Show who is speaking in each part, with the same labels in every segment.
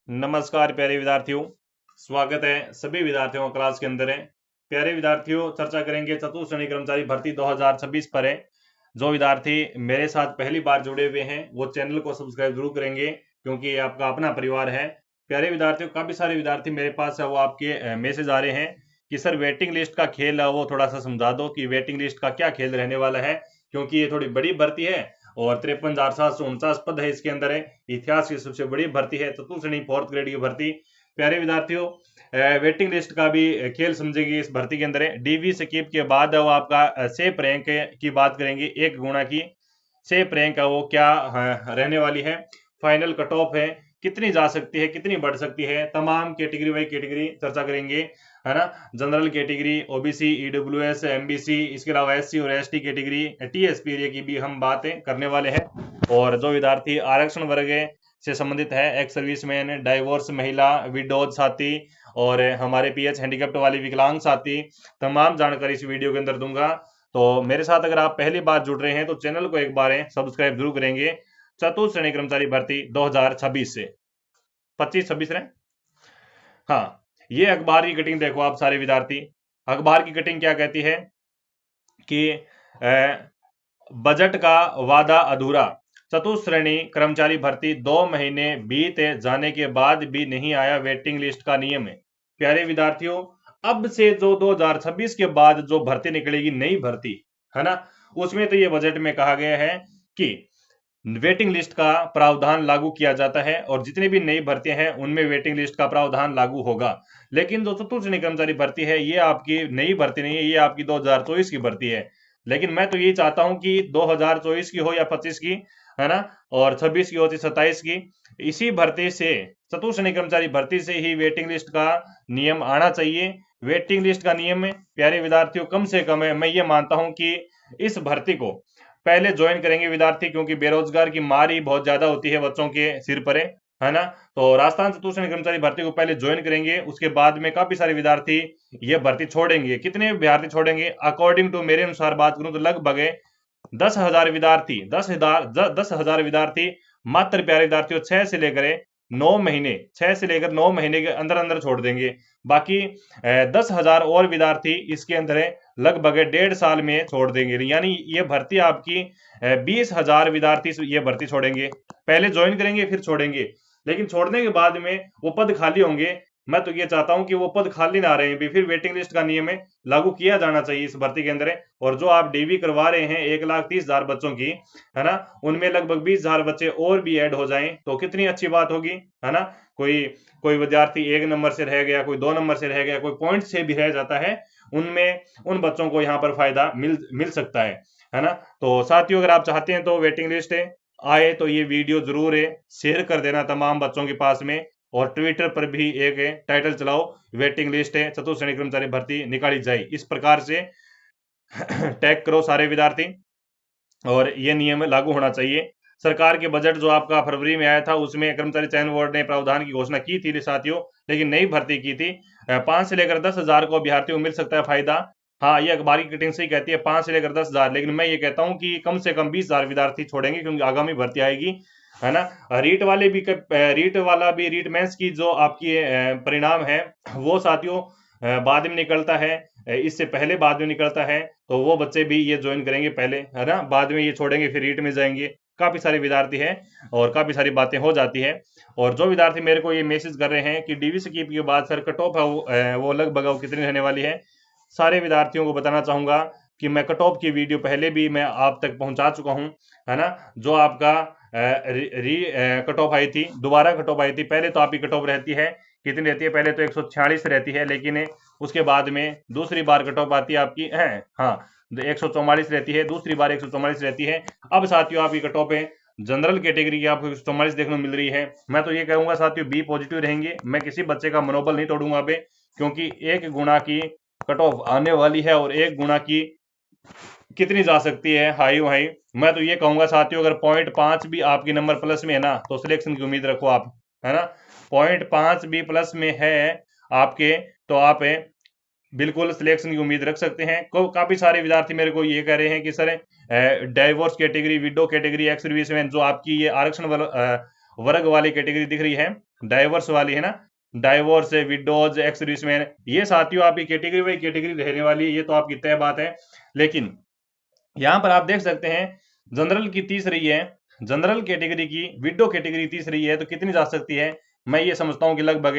Speaker 1: नमस्कार प्यारे विद्यार्थियों। स्वागत है सभी विद्यार्थियों का क्लास के अंदर है। प्यारे विद्यार्थियों, चर्चा करेंगे चतुर्थ श्रेणी कर्मचारी भर्ती 2026 पर है। जो विद्यार्थी मेरे साथ पहली बार जुड़े हुए हैं वो चैनल को सब्सक्राइब जरूर करेंगे, क्योंकि ये आपका अपना परिवार है। प्यारे विद्यार्थियों, काफी सारे विद्यार्थी मेरे पास है वो आपके मैसेज आ रहे हैं कि सर वेटिंग लिस्ट का खेल है वो थोड़ा सा समझा दो कि वेटिंग लिस्ट का क्या खेल रहने वाला है, क्योंकि ये थोड़ी बड़ी भर्ती है और 53,749 पद है इसके अंदर है। इतिहास की सबसे बड़ी भर्ती है, चतुर्थ श्रेणी फोर्थ ग्रेड की भर्ती। प्यारे विद्यार्थियों, वेटिंग लिस्ट का भी खेल समझेंगे इस भर्ती के अंदर है। डीवी स्कीप के बाद वो आपका सेफ रैंक की बात करेंगे, एक गुणा की सेफ रैंक है वो क्या रहने वाली है। फाइनल कट ऑफ है कितनी जा सकती है, कितनी बढ़ सकती है, तमाम कैटेगरी वाइज कैटेगरी चर्चा करेंगे, है ना। General category, OBC, EWS, MBC, इसके अलावा एससी और एसटी कैटेगरी, टीएसपी एरिया की भी हम बातें करने वाले हैं। और जो विद्यार्थी आरक्षण वर्ग से संबंधित है, एक्स सर्विसमैन, डाइवोर्स महिला, विडोज साथी और हमारे पीएच हैंडीकैप्ट वाली विकलांग साथी, तमाम जानकारी इस वीडियो के अंदर दूंगा। तो मेरे साथ अगर आप पहली बार जुड़ रहे हैं तो चैनल को एक बार सब्सक्राइब जरूर करेंगे। चतुर्थ श्रेणी कर्मचारी भर्ती 2026 से 25-26 रहे। हाँ, ये अखबार की कटिंग देखो आप सारे विद्यार्थी। अखबार की कटिंग क्या कहती है कि बजट का वादा अधूरा, चतुर्थ श्रेणी कर्मचारी भर्ती 2 महीने बीत जाने के बाद भी नहीं आया वेटिंग लिस्ट का नियम है। प्यारे विद्यार्थियों, अब से जो 2026 के बाद जो भर्ती निकलेगी, नई भर्ती, है ना, उसमें तो ये बजट में कहा गया है कि वेटिंग लिस्ट का प्रावधान लागू किया जाता है और जितनी भी नई भर्तियां हैं उनमें वेटिंग लिस्ट का प्रावधान लागू होगा। लेकिन जो चतुर्थ श्रेणी कर्मचारी भर्ती है ये आपकी नई भर्ती नहीं है, ये आपकी 2024 की भर्ती है। लेकिन मैं तो ये चाहता हूं कि 2024 की हो या 25 की, है ना, और 26 की हो या 27 की, इसी भर्ती से, चतुर्थ श्रेणी कर्मचारी भर्ती से ही वेटिंग लिस्ट का नियम आना चाहिए। वेटिंग लिस्ट का नियम में प्यारे विद्यार्थियों कम से कम है, मैं ये मानता हूं कि इस भर्ती को पहले ज्वाइन करेंगे विद्यार्थी, क्योंकि बेरोजगार की मार ही बहुत ज्यादा होती है बच्चों के सिर पर, है ना। तो राजस्थान चतुर्थ श्रेणी कर्मचारी भर्ती को पहले ज्वाइन करेंगे, उसके बाद में काफी सारे विद्यार्थी ये भर्ती छोड़ेंगे। कितने विद्यार्थी छोड़ेंगे, अकॉर्डिंग टू मेरे अनुसार बात करूं तो लगभग 10,000 विद्यार्थी, 10,000 विद्यार्थी मात्र प्यारे विद्यार्थियों 6 से लेकर 9 महीने, 6 से लेकर 9 महीने के अंदर अंदर छोड़ देंगे। बाकी 10,000 और विद्यार्थी इसके अंदर है, लगभग 1.5 साल में छोड़ देंगे। यानी ये भर्ती आपकी 20,000 विद्यार्थी ये भर्ती छोड़ेंगे, पहले ज्वाइन करेंगे फिर छोड़ेंगे। लेकिन छोड़ने के बाद में वो पद खाली होंगे। मैं तो ये चाहता हूं कि वो पद खाली ना रहे भी, फिर वेटिंग लिस्ट का नियम है लागू किया जाना चाहिए इस भर्ती के अंदर है। और जो आप डीवी करवा रहे हैं 1,30,000 बच्चों की, है ना, उनमें लगभग 20,000 बच्चे और भी ऐड हो जाएं तो कितनी अच्छी बात होगी, है ना। कोई कोई विद्यार्थी 1 नंबर से रह गया, कोई 2 नंबर से रह गया, कोई पॉइंट से भी रह जाता है, उनमें उन बच्चों को यहाँ पर फायदा मिल मिल सकता है ना। तो साथियों, अगर आप चाहते हैं तो वेटिंग लिस्ट आए तो ये वीडियो जरूर शेयर कर देना तमाम बच्चों के पास में, और ट्विटर पर भी एक टाइटल चलाओ, वेटिंग लिस्ट है चतुर्थ श्रेणी कर्मचारी भर्ती निकाली जाए, इस प्रकार से टैग करो सारे विद्यार्थी, और ये नियम लागू होना चाहिए। सरकार के बजट जो आपका फरवरी में आया था उसमें कर्मचारी चयन बोर्ड ने प्रावधान की घोषणा की थी साथियों, लेकिन नई भर्ती की थी। 5 से लेकर 10,000 को अभ्यर्थियों को मिल सकता है फायदा। हाँ, ये अखबार की कटिंग से ही कहती है 5 से लेकर 10,000, लेकिन मैं ये कहता हूँ कि कम से कम 20,000 विद्यार्थी छोड़ेंगे, क्योंकि आगामी भर्ती आएगी, है ना। रीट वाले भी रीट वाला भी, रीट मेंस की जो आपकी परिणाम है वो साथियों बाद में निकलता है, इससे पहले बाद में निकलता है। तो वो बच्चे भी ये ज्वाइन करेंगे पहले, है ना, बाद में ये छोड़ेंगे फिर रीट में जाएंगे। काफी सारे विद्यार्थी हैं और काफी सारी बातें हो जाती है। और जो विद्यार्थी मेरे को ये मैसेज कर रहे हैं कि डीवी स्कीप के बाद सर कट ऑफ है वो लगभग वो कितनी रहने वाली है, सारे विद्यार्थियों को बताना चाहूंगा कि मैं कट ऑफ की वीडियो पहले भी मैं आप तक पहुंचा चुका हूं, है ना। जो आपका कट ऑफ आई थी, दोबारा कट ऑफ आई थी, पहले तो आपकी कट ऑफ रहती है, कितनी रहती है, पहले तो 146 रहती है, लेकिन उसके बाद में दूसरी बार कट ऑफ आती है आपकी है, हाँ, 144 रहती है, दूसरी बार 144 रहती है। अब साथियों आपकी कट ऑफ है जनरल कैटेगरी की आपको 144 देखने को मिल रही है। मैं तो ये कहूंगा साथियों बी पॉजिटिव रहेंगे, मैं किसी बच्चे का मनोबल नहीं तोड़ूंगा अभी, क्योंकि 1 गुना की कट ऑफ आने वाली है और 1 गुना की कितनी जा सकती है, हाई हाई। मैं तो ये कहूंगा साथियों, अगर 0.5 भी आपके नंबर प्लस में है ना तो सिलेक्शन की उम्मीद रखो आप, है ना। 0.5 भी प्लस में है आपके तो आप बिल्कुल सिलेक्शन की उम्मीद रख सकते हैं। काफी सारे विद्यार्थी मेरे को ये कह रहे हैं कि sir divorce category, window category, ex serviceman, जो आपकी ये वर्ग वाली कैटेगरी दिख रही है, डाइवर्स वाली है ना, डाइवोर्स, विडोज, एक्स सर्विसमैन, ये साथियों आपकी कैटेगरी बाई कैटेगरी रहने वाली है, ये तो आपकी तय बात है। लेकिन यहां पर आप देख सकते हैं जनरल की 30 रही है, जनरल कैटेगरी की, विडो कैटेगरी 30 रही है, तो कितनी जा सकती है? मैं ये समझता हूं कि लगभग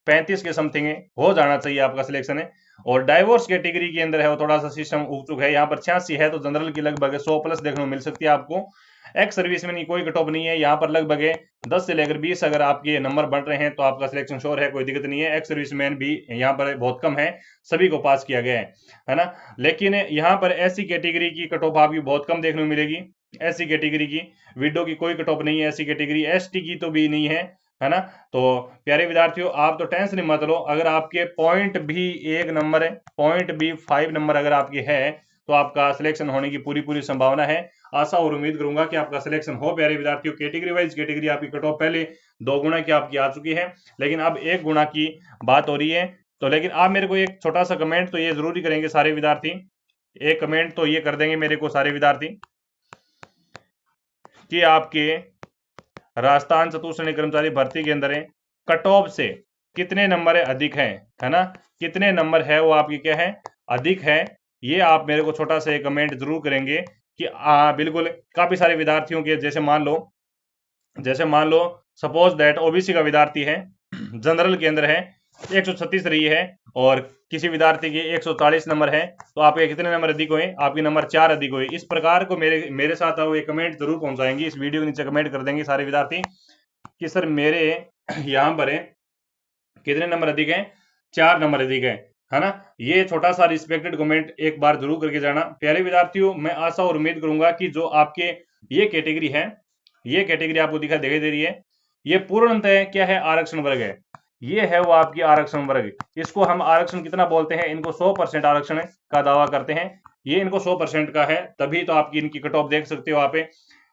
Speaker 1: 35 के समथिंग हो जाना चाहिए आपका सिलेक्शन है। और डाइवोर्स कैटेगरी के अंदर है वो थोड़ा सा सिस्टम उग है, यहाँ पर 86 है, तो जनरल की लगभग 100 प्लस देखने को मिल सकती है आपको। एक्स सर्विसमैन की कोई कट ऑफ नहीं है, यहाँ पर लगभग 10 से लेकर 20 अगर आपके नंबर बढ़ रहे हैं तो आपका सिलेक्शन श्योर है, कोई दिक्कत नहीं है। एक्स सर्विसमैन भी यहाँ पर बहुत कम है, सभी को पास किया गया है ना। लेकिन यहाँ पर ऐसी कैटेगरी की कट ऑफ आपकी बहुत कम देखने को मिलेगी, ऐसी कैटेगरी की विडो की कोई कट ऑफ नहीं है, ऐसी कैटेगरी एसटी की तो भी नहीं है ना। तो प्यारे विद्यार्थियों आप तो टेंशन मत लो, अगर आपके पॉइंट भी 1 नंबर है, पॉइंट भी 5 नंबर अगर आपकी है तो आपका सिलेक्शन होने की पूरी पूरी संभावना है। आशा और उम्मीद करूंगा कि आपका सिलेक्शन हो प्यारे विद्यार्थियों। कैटेगरी वाइज कैटेगरी आपकी कट ऑफ पहले 2 गुना की आपकी आ चुकी है, लेकिन अब 1 गुना की बात हो रही है। तो लेकिन आप मेरे को एक छोटा सा कमेंट तो ये जरूर ही करेंगे सारे विद्यार्थी, एक कमेंट तो ये कर देंगे मेरे को सारे विद्यार्थी कि आपके राजस्थान चतुश्रेणी कर्मचारी भर्ती के अंदर कट ऑफ से कितने नंबर अधिक है ना, कितने नंबर है वो आपकी क्या है, अधिक है। ये आप मेरे को छोटा सा कमेंट जरूर करेंगे कि बिल्कुल काफी सारे विद्यार्थियों के जैसे मान लो सपोज दैट ओबीसी का विद्यार्थी है, जनरल के अंदर है 136 रही है और किसी विद्यार्थी के 140 नंबर है, तो आपके कितने नंबर अधिक हुए? आपके नंबर 4 अधिक हुए। इस प्रकार को मेरे साथ वो कमेंट जरूर पहुंचाएंगे, इस वीडियो के नीचे कमेंट कर देंगे सारे विद्यार्थी कि सर मेरे यहाँ पर कितने नंबर अधिक है? 4 नंबर अधिक है ना। ये छोटा सा रिस्पेक्टेड कमेंट एक बार जरूर करके जाना प्यारे विद्यार्थियों। मैं आशा और उम्मीद करूंगा कि जो आपके ये कैटेगरी है, ये कैटेगरी आपको दिखाई दे रही है, ये पूर्णतः क्या है? आरक्षण वर्ग है। ये है वो आपकी आरक्षण वर्ग। इसको हम आरक्षण कितना बोलते हैं? इनको 100% आरक्षण का दावा करते हैं। ये इनको 100% का है, तभी तो आपकी इनकी कट ऑफ देख सकते हो आप।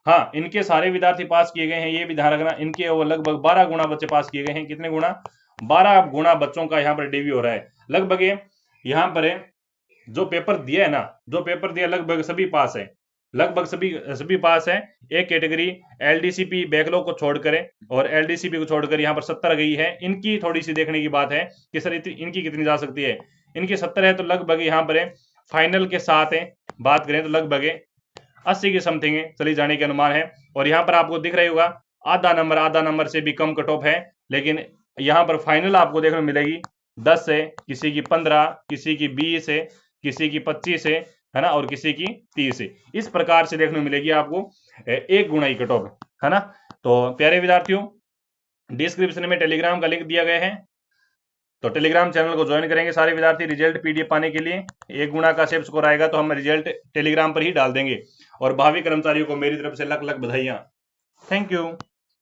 Speaker 1: हाँ, इनके सारे विद्यार्थी पास किए गए हैं, ये भी ध्यान रखना। इनके वो लगभग 12 गुना बच्चे पास किए गए हैं। कितने गुना? 12 गुना बच्चों का यहाँ पर डीवी हो रहा है। लगभग यहाँ पर जो पेपर दिया है ना, जो पेपर दिया लगभग सभी पास है, लगभग सभी पास है। एक कैटेगरी एलडीसीपी बैकलॉग को छोड़कर और एलडीसीपी को छोड़कर यहाँ पर 70 गई है। इनकी थोड़ी सी देखने की बात है कि सर इनकी कितनी जा सकती है। इनकी 70 है, तो लगभग यहाँ पर फाइनल के साथ बात करें तो लगभग 80 के समथिंग चली जाने के अनुमान है। और यहाँ पर आपको दिख रही होगा आधा नंबर से भी कम कट ऑफ है, लेकिन यहाँ पर फाइनल आपको देखने को मिलेगी 10 से, किसी की 15, किसी की 20 है, किसी की 25 है ना, और किसी की 30 है। इस प्रकार से देखने को मिलेगी आपको 1 गुना की कट ऑफ है ना। तो प्यारे विद्यार्थियों डिस्क्रिप्शन में टेलीग्राम का लिंक दिया गया है, तो टेलीग्राम चैनल को ज्वाइन करेंगे सारे विद्यार्थी रिजल्ट पीडीएफ पाने के लिए। 1 गुना का सेफ स्कोर आएगा तो हम रिजल्ट टेलीग्राम पर ही डाल देंगे। और भावी कर्मचारियों को मेरी तरफ से लख लख बधाइयां। Thank you.